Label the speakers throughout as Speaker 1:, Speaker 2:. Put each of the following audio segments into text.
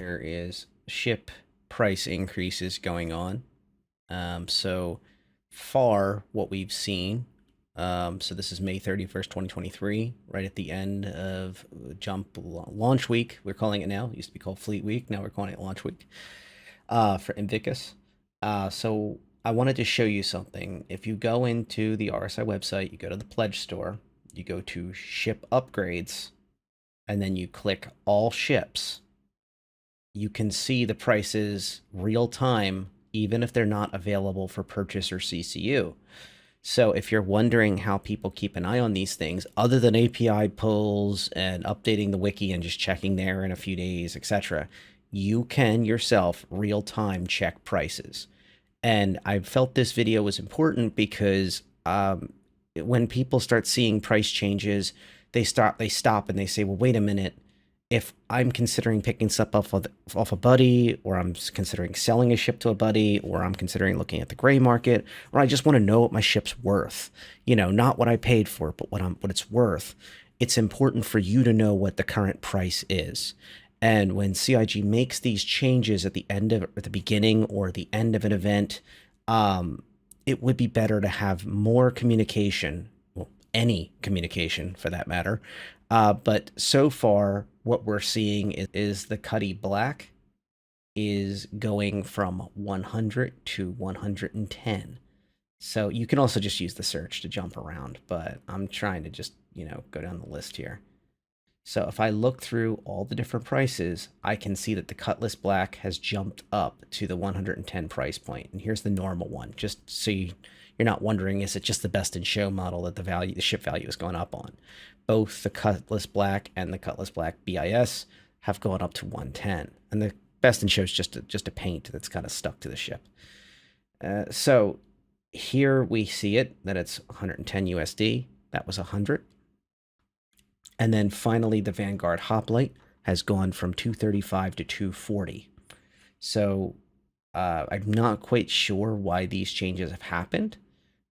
Speaker 1: there is ship price increases going on. So far, what we've seen, so this is May 31st, 2023, right at the end of Jump launch week. We're calling it now. It used to be called Fleet Week. Now we're calling it launch week for Invicus. So I wanted to show you something. If you go into the RSI website, you go to the pledge store, you go to ship upgrades, and then you click all ships, you can see the prices real time, even if they're not available for purchase or CCU. So if you're wondering how people keep an eye on these things, other than API pulls and updating the wiki and just checking there in a few days, etc., you can yourself real time check prices. And I felt this video was important because when people start seeing price changes, they stop and they say, well, wait a minute. If I'm considering picking stuff off a buddy, or I'm considering selling a ship to a buddy, or I'm considering looking at the gray market, or I just want to know what my ship's worth, not what I paid for it, but what it's worth. It's important for you to know what the current price is. And when CIG makes these changes at the beginning or the end of an event, it would be better to have more communication, well, any communication for that matter. But so far, what we're seeing is the Cutlass Black is going from 100 to 110. So you can also just use the search to jump around, but I'm trying to just, go down the list here. So if I look through all the different prices, I can see that the Cutlass Black has jumped up to the 110 price point. And here's the normal one, just so you're not wondering, is it just the best in show model that the ship value is going up on? Both the Cutlass Black and the Cutlass Black BIS have gone up to 110. And the best in show is just a paint that's kind of stuck to the ship. So here we see it, that it's 110 USD. That was 100. And then finally, the Vanguard Hoplite has gone from 235 to 240. So I'm not quite sure why these changes have happened,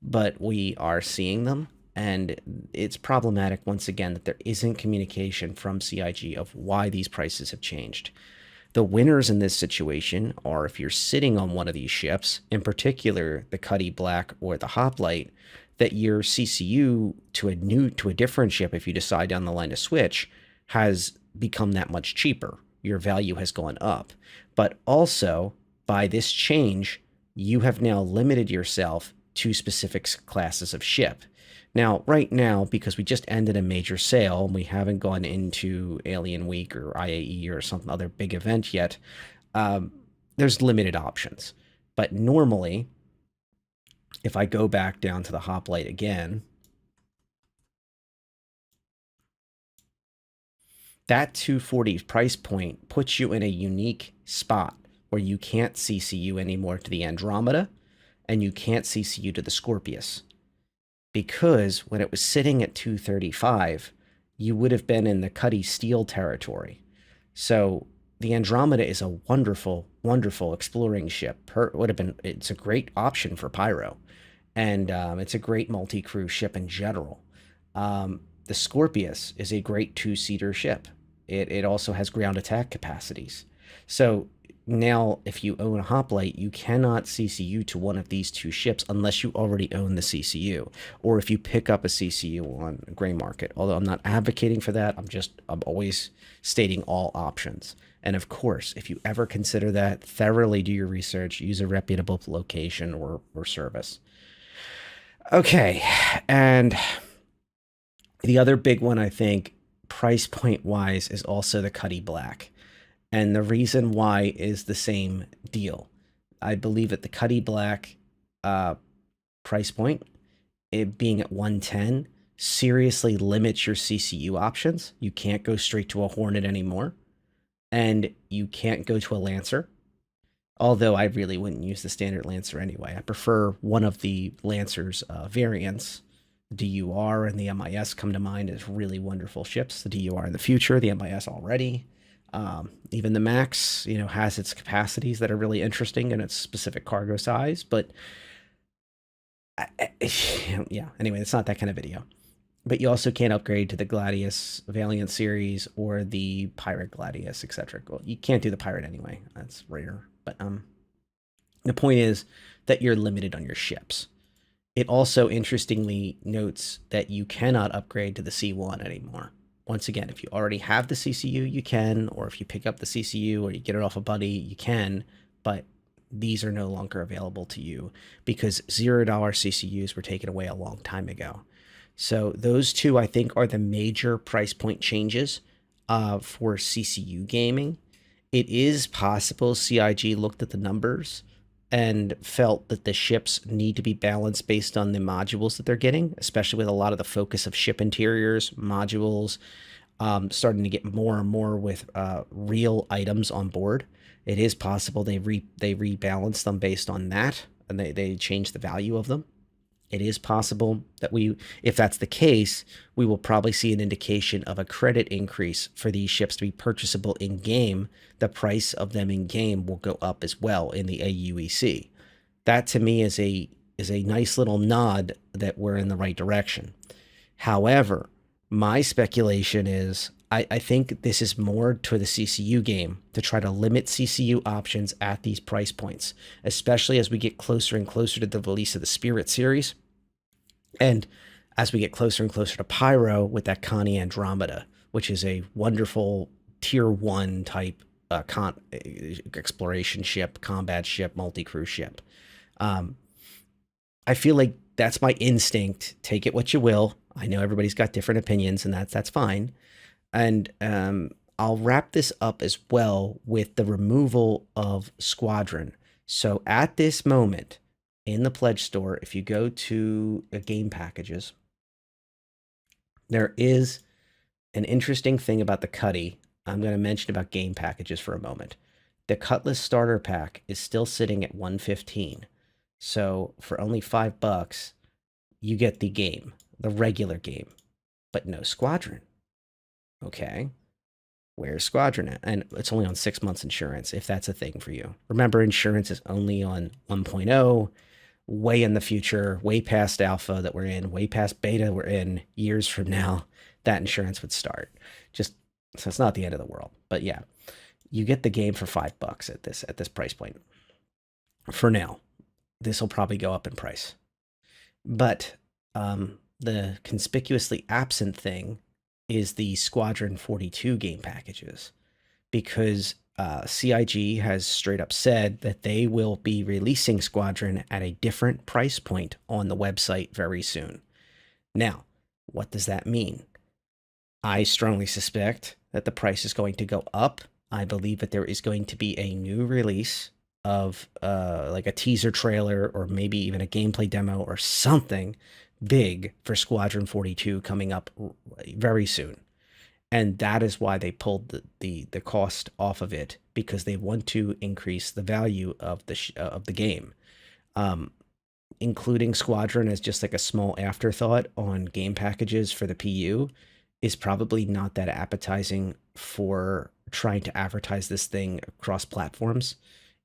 Speaker 1: but we are seeing them. And it's problematic, once again, that there isn't communication from CIG of why these prices have changed. The winners in this situation are if you're sitting on one of these ships, in particular the Cutlass Black or the Hoplite, that your CCU to a different ship, if you decide down the line to switch, has become that much cheaper. Your value has gone up. But also, by this change, you have now limited yourself to specific classes of ship. Now, right now, because we just ended a major sale and we haven't gone into Alien Week or IAE or some other big event yet, there's limited options. But normally, if I go back down to the Hoplite again, that 240 price point puts you in a unique spot where you can't CCU anymore to the Andromeda and you can't CCU to the Scorpius. Because when it was sitting at 235, you would have been in the Cutty Steel territory. So the Andromeda is a wonderful, wonderful exploring ship. It's a great option for Pyro. And it's a great multi-crew ship in general. The Scorpius is a great two-seater ship. It also has ground attack capacities. So now, if you own a Hoplite, you cannot CCU to one of these two ships unless you already own the CCU, or if you pick up a CCU on gray market. Although I'm not advocating for that, I'm always stating all options. And of course, if you ever consider that, thoroughly do your research, use a reputable location or service. Okay, and the other big one, I think, price point wise, is also the Cutlass Black. And the reason why is the same deal. I believe that the Cutlass Black price point, it being at 110, seriously limits your CCU options. You can't go straight to a Hornet anymore. And you can't go to a Lancer. Although I really wouldn't use the standard Lancer anyway. I prefer one of the Lancer's variants. DUR and the MIS come to mind as really wonderful ships. The DUR in the future, the MIS already. Even the Max, has its capacities that are really interesting in its specific cargo size. But yeah, anyway, it's not that kind of video. but you also can't upgrade to the Gladius Valiant series or the Pirate Gladius, etc. Well, you can't do the Pirate anyway. That's rare. But the point is that you're limited on your ships. It also interestingly notes that you cannot upgrade to the C1 anymore. Once again, if you already have the CCU, you can, or if you pick up the CCU or you get it off a buddy, you can, but these are no longer available to you because $0 CCUs were taken away a long time ago. So those two, I think, are the major price point changes for CCU gaming. It is possible CIG looked at the numbers and felt that the ships need to be balanced based on the modules that they're getting, especially with a lot of the focus of ship interiors, modules, starting to get more and more with real items on board. It is possible they rebalance them based on that, and they change the value of them. It is possible that if that's the case, we will probably see an indication of a credit increase for these ships to be purchasable in game. The price of them in game will go up as well in the AUEC. That to me is a nice little nod that we're in the right direction. However, my speculation is I think this is more to the CCU game to try to limit CCU options at these price points, especially as we get closer and closer to the release of the Spirit series. And as we get closer and closer to Pyro with that Connie Andromeda, which is a wonderful tier 1 type exploration ship, combat ship, multi-crew ship. I feel like that's my instinct. Take it what you will. I know everybody's got different opinions, and that's fine. And I'll wrap this up as well with the removal of Squadron. So at this moment in the pledge store, if you go to game packages, there is an interesting thing about the Cuddy. I'm going to mention about game packages for a moment. The Cutlass starter pack is still sitting at 115. So for only $5, you get the game, the regular game, but no Squadron. Okay. Where's Squadron at? And it's only on 6 months insurance, if that's a thing for you. Remember, insurance is only on 1.0, way in the future, way past alpha that we're in, way past beta we're in. Years from now, that insurance would start. Just so it's not the end of the world. But yeah, you get the game for $5 at this price point. For now, this will probably go up in price. But the conspicuously absent thing is the Squadron 42 game packages, because CIG has straight up said that they will be releasing Squadron at a different price point on the website very soon. Now, what does that mean? I strongly suspect that the price is going to go up. I believe that there is going to be a new release of like a teaser trailer or maybe even a gameplay demo or something big for Squadron 42 coming up very soon. And that is why they pulled the cost off of it, because they want to increase the value of the game. Including Squadron as just like a small afterthought on game packages for the PU is probably not that appetizing for trying to advertise this thing across platforms.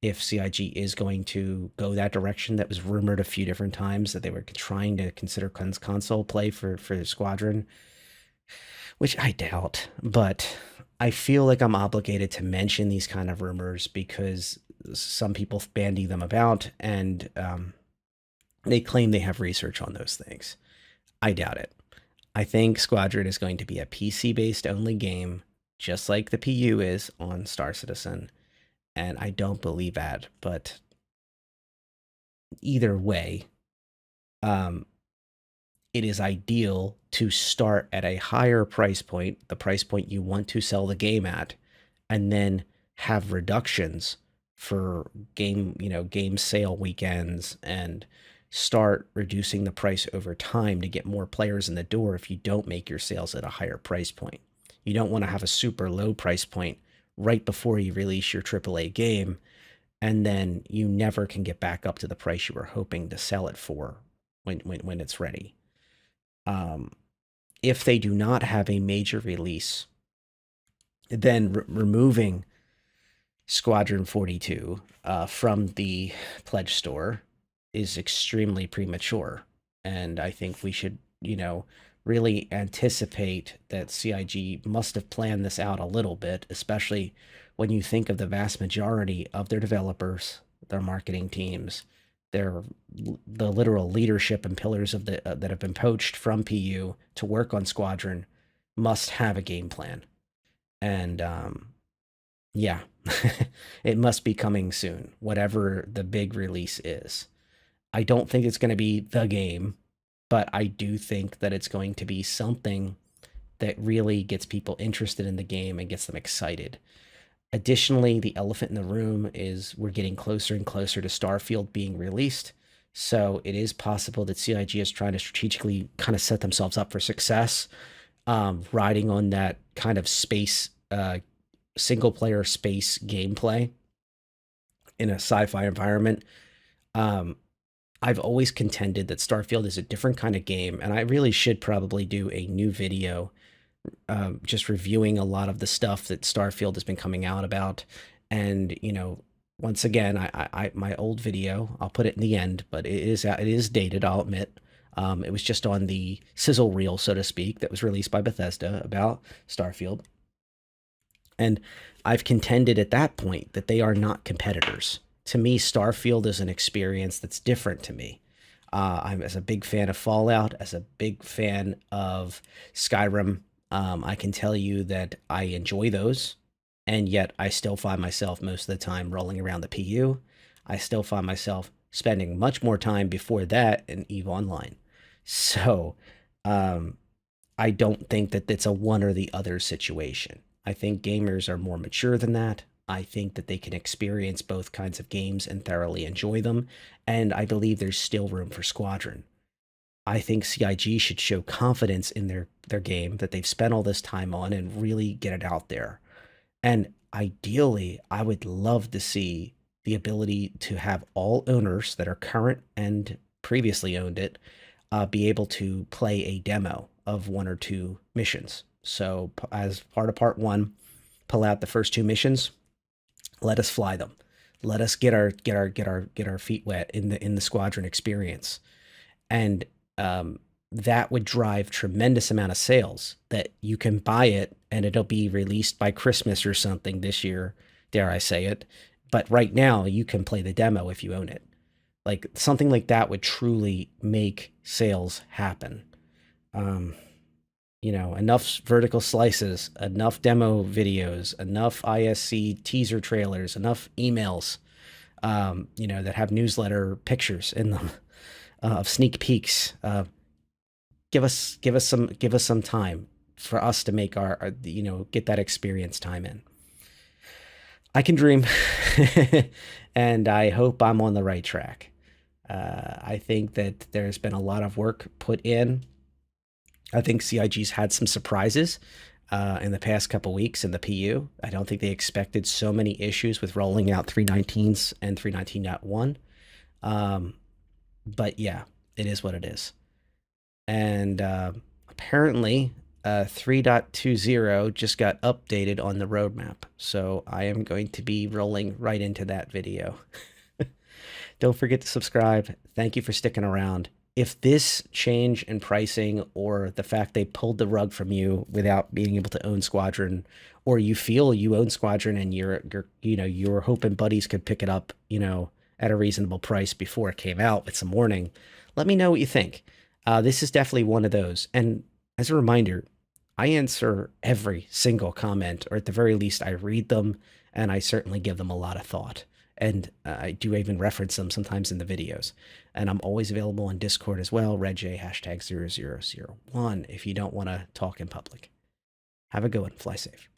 Speaker 1: If CIG is going to go that direction, that was rumored a few different times that they were trying to consider console play for Squadron, which I doubt, but I feel like I'm obligated to mention these kind of rumors because some people bandy them about, and they claim they have research on those things. I doubt it. I think Squadron is going to be a PC-based only game, just like the PU is on StarCitizen, and I don't believe that, but either way, it is ideal to start at a higher price point, the price point you want to sell the game at, and then have reductions for game sale weekends, and start reducing the price over time to get more players in the door if you don't make your sales at a higher price point. You don't want to have a super low price point right before you release your AAA game, and then you never can get back up to the price you were hoping to sell it for when it's ready. If they do not have a major release, then removing Squadron 42 from the pledge store is extremely premature. And I think we should, really anticipate that CIG must have planned this out a little bit, especially when you think of the vast majority of their developers, their marketing teams, their the literal leadership and pillars of the that have been poached from PU to work on Squadron must have a game plan. And yeah, it must be coming soon, whatever the big release is. I don't think it's going to be the game, but I do think that it's going to be something that really gets people interested in the game and gets them excited. Additionally, the elephant in the room is we're getting closer and closer to Starfield being released. So it is possible that CIG is trying to strategically kind of set themselves up for success, riding on that kind of space, single player space gameplay in a sci-fi environment. I've always contended that Starfield is a different kind of game, and I really should probably do a new video just reviewing a lot of the stuff that Starfield has been coming out about. And, once again, I my old video, I'll put it in the end, but it is dated, I'll admit. It was just on the sizzle reel, so to speak, that was released by Bethesda about Starfield. And I've contended at that point that they are not competitors. To me, Starfield is an experience that's different to me. I'm as a big fan of Fallout, as a big fan of Skyrim. I can tell you that I enjoy those, and yet I still find myself most of the time rolling around the PU. I still find myself spending much more time before that in EVE Online. So I don't think that it's a one or the other situation. I think gamers are more mature than that. I think that they can experience both kinds of games and thoroughly enjoy them, and I believe there's still room for Squadron. I think CIG should show confidence in their game that they've spent all this time on and really get it out there. And ideally, I would love to see the ability to have all owners that are current and previously owned it be able to play a demo of one or two missions. So as part of part one, pull out the first two missions, let us fly them. Let us get our feet wet in the Squadron experience. And that would drive tremendous amount of sales that you can buy it and it'll be released by Christmas or something this year, dare I say it. But right now you can play the demo if you own it. Like something like that would truly make sales happen. Enough vertical slices, enough demo videos, enough ISC teaser trailers, enough emails, that have newsletter pictures in them of sneak peeks. Give us some time for us to make our get that experience time in. I can dream, and I hope I'm on the right track. I think that there's been a lot of work put in. I think CIG's had some surprises in the past couple weeks in the PU. I don't think they expected so many issues with rolling out 3.19s and 3.19.1. But yeah, it is what it is. And apparently 3.20 just got updated on the roadmap. So I am going to be rolling right into that video. Don't forget to subscribe. Thank you for sticking around. If this change in pricing or the fact they pulled the rug from you without being able to own Squadron, or you feel you own Squadron and you're hoping buddies could pick it up, at a reasonable price before it came out with some warning, let me know what you think. This is definitely one of those. And as a reminder, I answer every single comment, or at the very least, I read them, and I certainly give them a lot of thought. And I do even reference them sometimes in the videos. And I'm always available on Discord as well, RedJ #0001, if you don't want to talk in public. Have a good one. Fly safe.